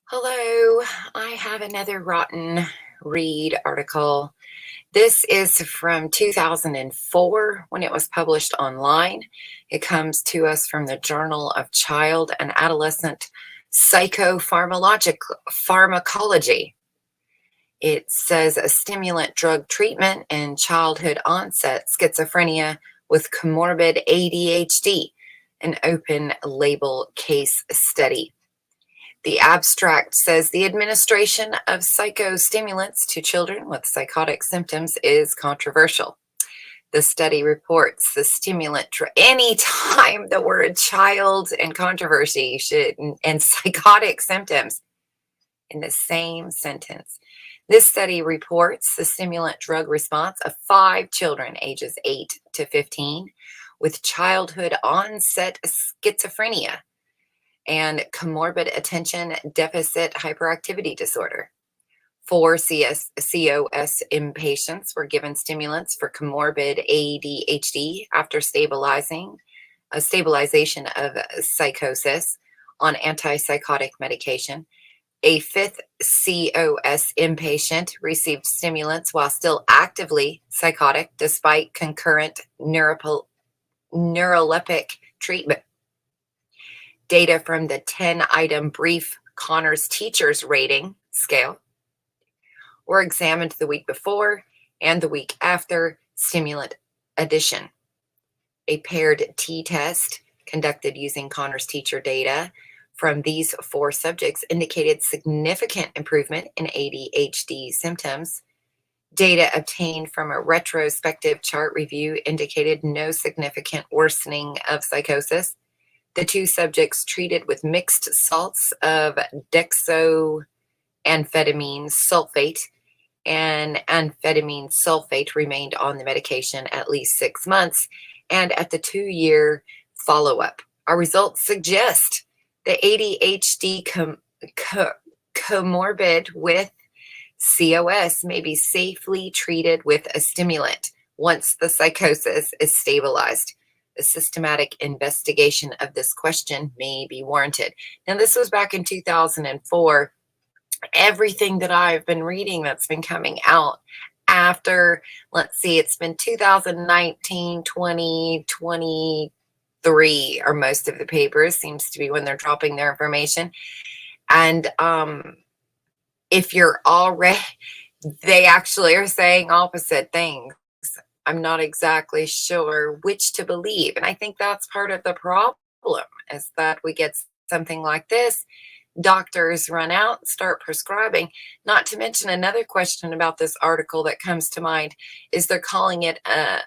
Hello, I have another rotten read article. This is from 2004 when it was published online. It comes to us from the Journal of Child and Adolescent Pharmacology. It says a stimulant drug treatment in childhood onset schizophrenia with comorbid ADHD, an open label case study. The abstract says the administration of psychostimulants to children with psychotic symptoms is controversial. The study reports the stimulant, anytime the word child and controversy and psychotic symptoms in the same sentence. This study reports the stimulant drug response of 5 children ages 8 to 15 with childhood onset schizophrenia and comorbid attention deficit hyperactivity disorder. 4 COS inpatients were given stimulants for comorbid ADHD after stabilization of psychosis on antipsychotic medication. A 5th COS inpatient received stimulants while still actively psychotic despite concurrent neuroleptic treatment. Data from the 10-item brief Connors Teachers Rating Scale were examined the week before and the week after stimulant addition. A paired t-test conducted using Connors teacher data from these 4 subjects indicated significant improvement in ADHD symptoms. Data obtained from a retrospective chart review indicated no significant worsening of psychosis. The 2 subjects treated with mixed salts of dexoamphetamine sulfate and amphetamine sulfate remained on the medication at least 6 months and at the 2-year follow-up. Our results suggest the ADHD comorbid with COS may be safely treated with a stimulant once the psychosis is stabilized. A systematic investigation of this question may be warranted. Now, this was back in 2004. Everything that I've been reading that's been coming out after, let's see, it's been 2019, 20, 23, or most of the papers seems to be when they're dropping their information. And if you're already, they actually are saying opposite things. I'm not exactly sure which to believe. And I think that's part of the problem is that we get something like this. Doctors run out, start prescribing. Not to mention another question about this article that comes to mind is they're calling it a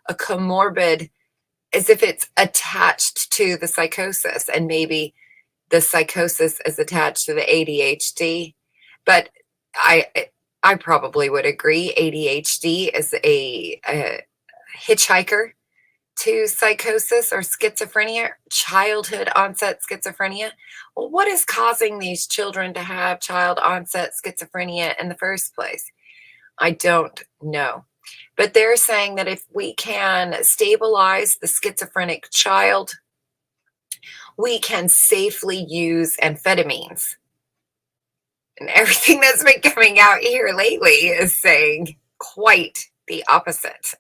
comorbid, as if it's attached to the psychosis, and maybe the psychosis is attached to the ADHD. But I probably would agree ADHD is a hitchhiker to psychosis or schizophrenia, childhood onset schizophrenia. Well, what is causing these children to have child onset schizophrenia in the first place? I don't know. But they're saying that if we can stabilize the schizophrenic child, we can safely use amphetamines. And everything that's been coming out here lately is saying quite the opposite,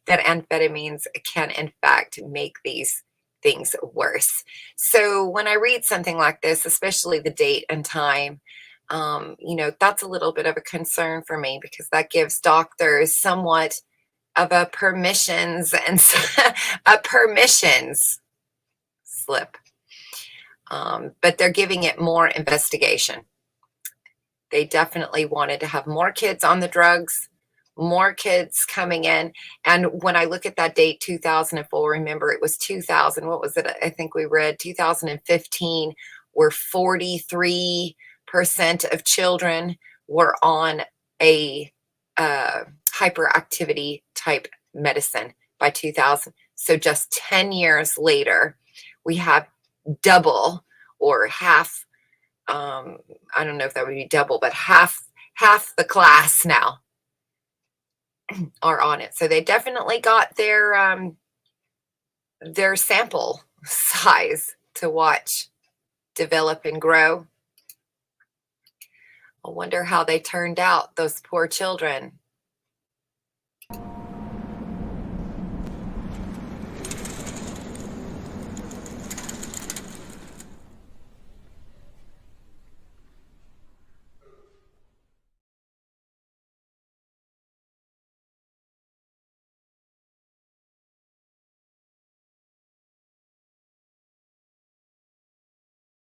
that amphetamines can in fact make these things worse. So when I read something like this, especially the date and time, that's a little bit of a concern for me because that gives doctors somewhat of a permissions slip. But they're giving it more investigation. They definitely wanted to have more kids on the drugs, more kids coming in. And when I look at that date, 2004, remember it was 2000. What was it? I think we read 2015, where 43% of children were on a hyperactivity type medicine by 2000. So just 10 years later, we have double or half. I don't know if that would be double, but half the class now are on it. So they definitely got their sample size to watch develop and grow. I wonder how they turned out, those poor children.